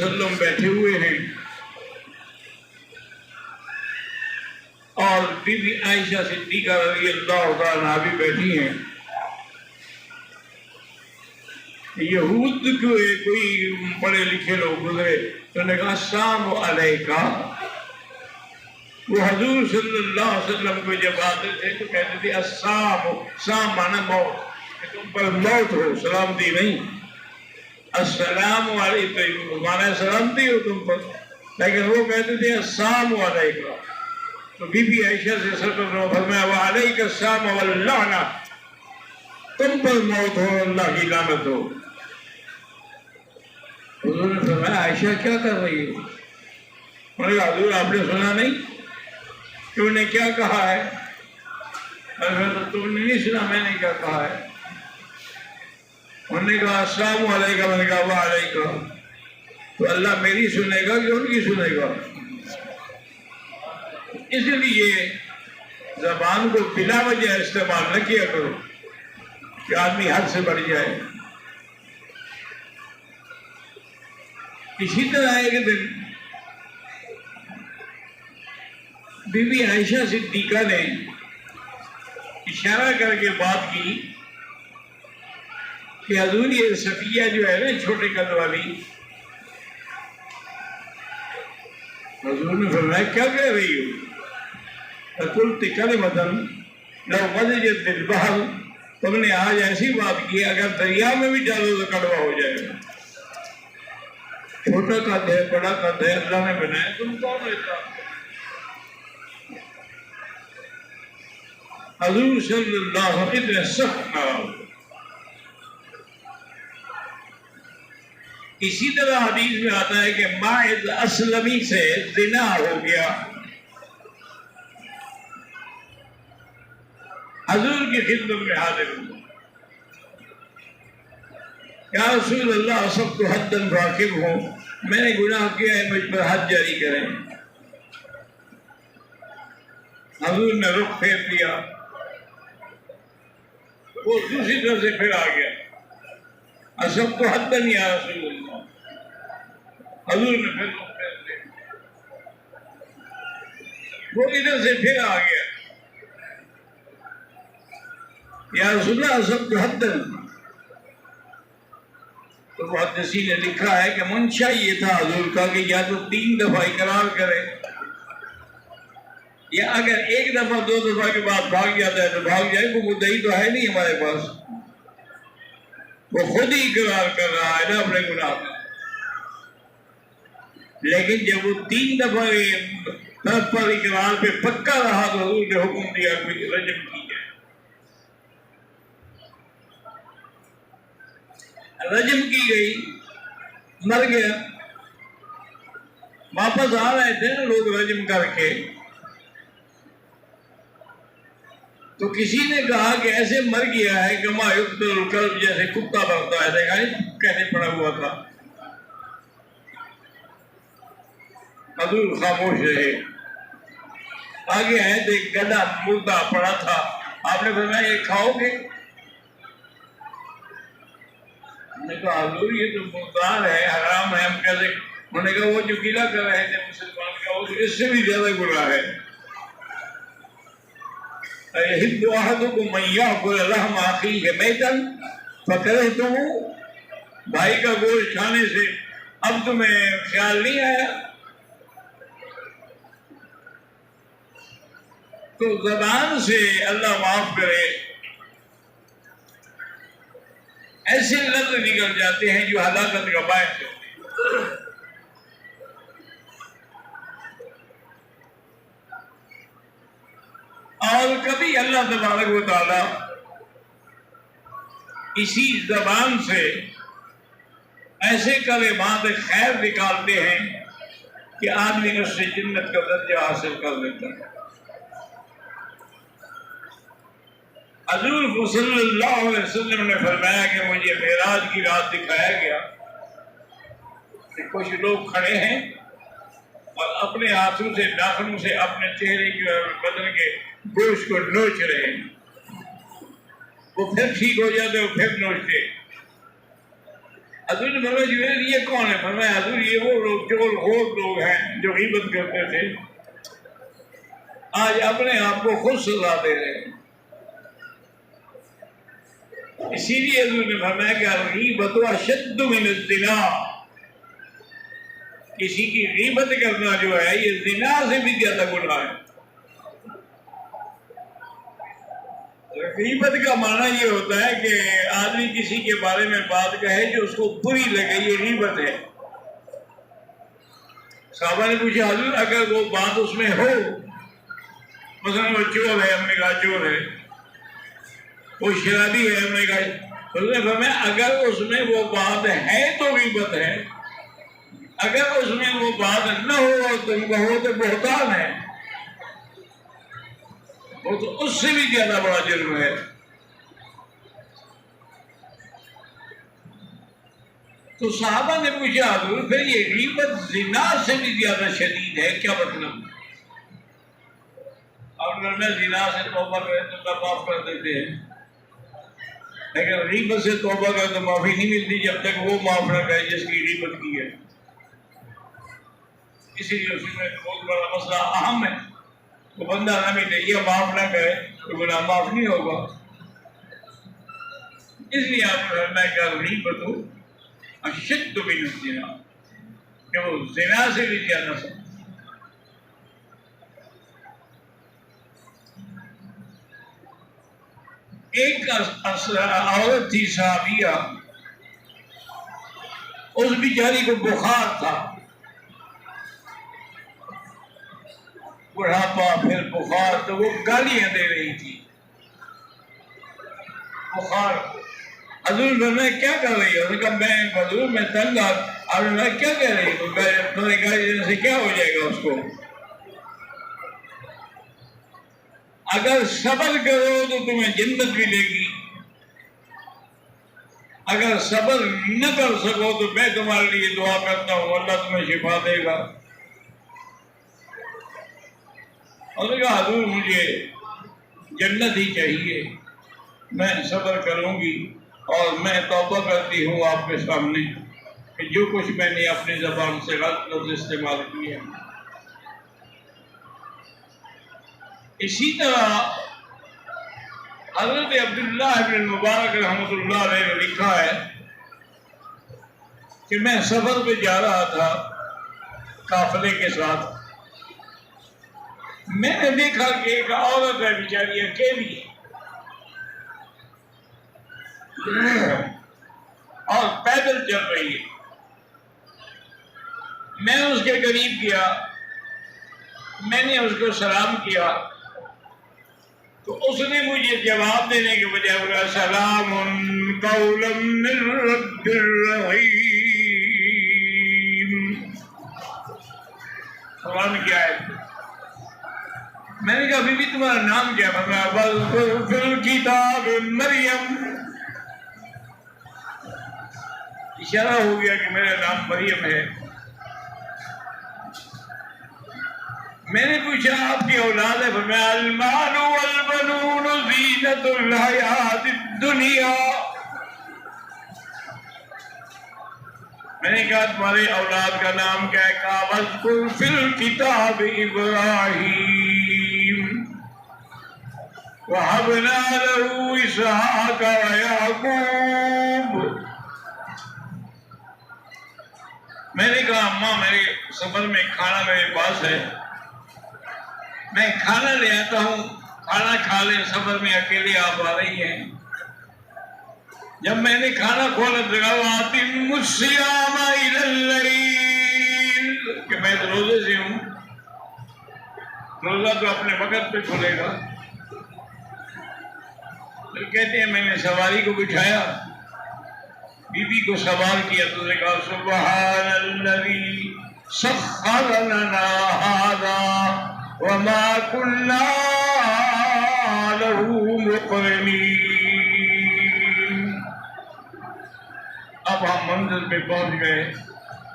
وسلم بیٹھے ہوئے ہیں اور بی بی عائشہ صدیقہ رضی اللہ تعالیٰ عنہا بھی بیٹھی ہیں. یہود کو کوئی پڑھے لکھے لوگ گزرے تو نے کہا السلام علیکہ. وہ حضور صلی اللہ علیہ وسلم کو جب آتے تھے تو کہتے تھے السلام مانا موت، کہ تم پر موت ہو، سلامتی نہیں. السلام علیکم مانا سلامتی ہو تم پر، لیکن وہ کہتے تھے السلام علیکم. تو بی بی عائشہ سے سرکار نے فرمایا وعلیک السلام واللعنہ، تم پر موت ہو، اللہ کی لعنت ہو. حضور نے فرمایا عائشہ کیا کر رہی ہو؟ انہوں نے کہا حضور آپ نے سنا نہیں کہ انہوں نے کیا کہا ہے؟ تم نے نہیں سنا میں نے کیا کہا ہے؟ انہوں نے کہا السلام علیکم. میں نے کہا وعلیکم. تو اللہ میری سنے گا کہ ان کی سنے گا؟ اس لیے زبان کو بلا وجہ استعمال نہ کیا کرو کہ آدمی حد سے بڑھ جائے. اسی طرح ایک دن بی بی عائشہ صدیقہ نے اشارہ کر کے بات کی کہ حضور یہ صفیہ جو ہے نا چھوٹے قد والی، حضور نے فرمایا کیا کہہ رہی ہو؟ فقلت کلمۃ لو وضجت فی البحر، تم نے آج ایسی بات کی اگر دریا میں بھی ڈالو تو کڑوا ہو جائے گا. چھوٹا قد ہے بڑا قد ہے اللہ نے بنایا، تم کون ہوتا؟ حضور صلی اللہ علیہ وسلم سخت ناراض. اسی طرح حدیث میں آتا ہے کہ ماعز اسلمی سے زنا ہو گیا. حضور کی خدمت میں حاضر ہوں، یا رسول اللہ سب تو حد واقف ہوں، میں نے گناہ کیا ہے، مجھ پر حد جاری کریں. حضور نے رخ پھیر دیا، وہ دوسری طرف سے پھر آ گیا. سب تو حد یا رسول اللہ. حضور نے پھر رخ پھیر دیا، وہ ادھر سے پھر آ گیا. یا رسول اللہ سب تو حد. تو محدثین نے لکھا ہے کہ منشا یہ تھا حضور کا کہ یا تو 3 دفعہ اقرار کرے، یا اگر ایک دفعہ 2 دفعہ کے بعد بھاگ جاتا ہے تو بھاگ جائے، وہ مدعی تو ہے نہیں ہمارے پاس، وہ خود ہی اقرار کر رہا ہے نا اپنے گناہ کا. لیکن جب وہ 3 دفعہ طرف پر اقرار پہ پکا رہا تو حضور نے حکم دیا کہ رجم کی جائے. رجم کی گئی، مر گیا. واپس آ رہے تھے نا لوگ رجم کر کے، تو کسی نے کہا کہ ایسے مر گیا ہے کما یقتل الکلب، جیسے کتا مرتا ہے. دیکھا کیسے پڑا ہوا تھا. حضور خاموش رہے. آگے آئے تو ایک گدھا مردہ پڑا تھا. آپ نے فرمایا یہ کھاؤ گے؟ میں نے کہا حضور یہ تو مردار ہے، حرام ہے، ہم کیسے؟ انہوں نے کہا وہ جو گلہ کر رہے تھے مسلمان کا وہ اس سے بھی زیادہ گناہ ہے. يحب أحدكم أن يأكل لحم أخيه ميتا فكرهتموه، بھائی کا گوشت کھانے سے اب تمہیں خیال نہیں آیا؟ تو زبان سے اللہ معاف کرے ایسے لفظ نکل جاتے ہیں جو ہلاکت کا باعث ہوتے ہیں. اور کبھی اللہ تبارک و تعالی اسی زبان سے ایسے کلمات خیر نکالتے ہیں کہ آدمی اس سے جنت کا درجہ حاصل کر لیتا ہے. حضور صلی اللہ علیہ وسلم نے فرمایا کہ مجھے معراج کی رات دکھایا گیا کہ کچھ لوگ کھڑے ہیں اور اپنے ہاتھوں سے ناخنوں سے اپنے چہرے کے اور بدن کے گوشت کو نوچ رہے ہیں. وہ پھر ٹھیک ہو جاتے وہ پھر نوچتے. حضور نے فرمایا جبریل یہ کون ہے؟ فرمایا حضور یہ وہ لوگ چغل خور لوگ ہیں جو غیبت کرتے تھے، آج اپنے آپ کو خود سزا دے رہے ہیں۔ اسی لیے حضور نے فرمایا کہ الغیبۃ اشد من الزنا، کسی کی غیبت کرنا جو ہے یہ زنا سے بھی زیادہ گناہ ہے۔ غیبت کا معنی یہ ہوتا ہے کہ آدمی کسی کے بارے میں بات کہے جو اس کو بری لگے، یہ غیبت ہے۔ صحابہ نے پوچھا حضور اگر وہ بات اس میں ہو، مثلا وہ چور ہے، ہم نے کہا چور ہے، وہ شرابی ہے، ہم نے کہا، حضور نے فرمایا اگر اس میں وہ بات ہے تو غیبت ہے، اگر اس میں وہ بات نہ ہو اور تم کہو تو بہتان ہے، وہ تو اس سے بھی زیادہ بڑا جرم ہے۔ تو صحابہ نے پوچھا حضور پھر یہ غیبت زنا سے بھی زیادہ شدید ہے، کیا مطلب؟ اور اگر میں زنا سے توبہ کرے تو اللہ معاف کر دیتے ہیں، لیکن غیبت سے توبہ کرے تو معافی نہیں ملتی جب تک وہ معاف نہ کرے جس کی غیبت کی ہے۔ اسی لیے اس میں بہت بڑا مسئلہ اہم ہے، تو بندہ نہ ملے یہ معاف نہ کرے تو گناہ معاف نہیں ہوگا۔ اس لیے آپ نے فرمایا کہ غیبت اشد من الزنا، کہ وہ زنا سے بھی زیادہ سخت۔ ایک عورت تھی صحابیہ، اس بیچاری کو بخار تھا، بڑھاپا پھر بخار، تو وہ گالیاں دے رہی تھی بخار کو۔ حضور نے کیا کر رہی ہے؟ اس نے کہا میں حضور میں تنگ آ، آپ نے کیا کہہ رہی ہے؟ تمہیں گالی دینے سے کیا ہو جائے گا اس کو؟ اگر صبر کرو تو تمہیں جنت ملے گی، اگر صبر نہ کر سکو تو میں تمہارے لیے دعا کرتا ہوں اللہ تمہیں شفا دے گا۔ اور کہا حضور مجھے جنت ہی چاہیے، میں صبر کروں گی اور میں توبہ کرتی ہوں آپ کے سامنے کہ جو کچھ میں نے اپنی زبان سے غلط لفظ استعمال کیے۔ اسی طرح حضرت عبداللہ ابن مبارک رحمۃ اللہ علیہ نے لکھا ہے کہ میں سفر پہ جا رہا تھا قافلے کے ساتھ، میں نے دیکھا کہ ایک عورت ہے بیچاری اکیلی اور پیدل چل رہی ہے۔ میں اس کے قریب گیا، میں نے اس کو سلام کیا تو اس نے مجھے جواب دینے کے بجائے بولا سلام قولا من رب الرحیم۔ سلام کیا ہے؟ میں نے کہا بی بی تمہارا نام کیا؟ فرمایا فی الکتاب مریم، اشارہ ہو گیا کہ میرا نام مریم ہے۔ میں نے پوچھا آپ کی اولاد ہے؟ فرمایا المال والبنون زینت الحیات الدنیا۔ میں نے کہا تمہارے اولاد کا نام کیا ہے؟ کہا واذکر فی الکتاب ابراہیم وَهَبْنَا لَهُ إِسْحَاقَ وَيَعْقُوبَ۔ میں نے کہا اماں میرے سفر میں کھانا میرے پاس ہے، میں کھانا لے آتا ہوں، کھانا کھا لیں، سفر میں اکیلے آپ آ رہی ہیں۔ جب میں نے کھانا کھولا تو کہا وَأَتِمُّ الصِّيَامَ إِلَى اللَّيْلِ، کہ میں روزے سے ہوں، روزہ تو اپنے وقت پہ کھلے گا۔ تو کہتے ہیں میں نے سواری کو بٹھایا، بی بی کو سوار کیا تو نے کہا سبحان الذی سخر لنا ھذا وما كنا له مقرنین۔ اب ہم منزل پہ پہنچ گئے،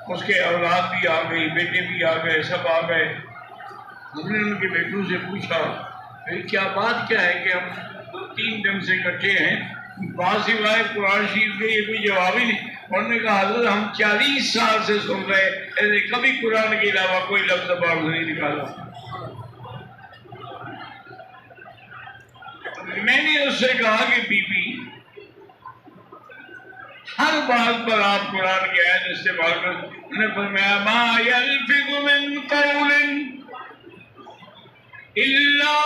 اس کے اولاد بھی آ گئی، بیٹے بھی آ گئے، سب آ گئے۔ ہم نے ان کے بیٹوں سے پوچھا کیا بات کیا ہے کہ ہم 2-3 دن سے اکٹھے ہیں؟ بعض روایت قرآن شریف کے یہ کوئی جواب ہی نہیں۔ انہوں نے کہا حضرت ہم 40 سال سے سن رہے ایسے کبھی قرآن کے علاوہ کوئی لفظ زبان سے نہیں نکالا۔ میں نے اس سے کہا کہ بی بی ہر بات پر آپ قرآن کی آیت استعمال کر۔ انہوں نے فرمایا ما یلفظ من قول الا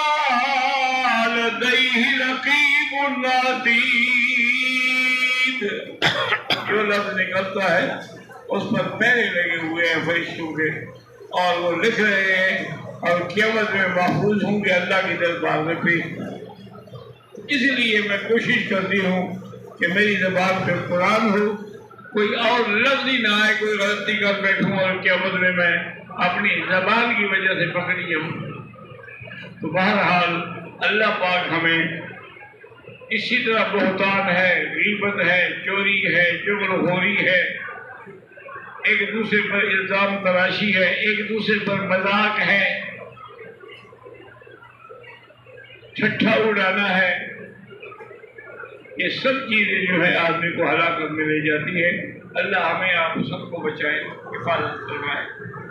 لدیہ رقیب عتید، جو لفظ نکلتا ہے اس پر پہرے لگے ہوئے ہیں فرشتوں کے اور وہ لکھ رہے ہیں اور قیامت میں محفوظ ہوں گے اللہ کی دربار میں بھی۔ اس لیے میں کوشش کرتی ہوں کہ میری زبان پہ قرآن ہو، کوئی اور لفظ ہی نہ آئے، کوئی غلطی کر بیٹھوں اور قیامت میں اپنی زبان کی وجہ سے پکڑی جاؤں۔ تو بہرحال اللہ پاک ہمیں اسی طرح بہتان ہے، غیبت ہے، چوری ہے، چغل خوری ہے، ایک دوسرے پر الزام تراشی ہے، ایک دوسرے پر مذاق ہے، ٹھٹھا اڑانا ہے، یہ سب چیزیں جو ہے آدمی کو ہلاکت میں لے جاتی ہے۔ اللہ ہمیں آپ سب کو بچائے، حفاظت فرمائے۔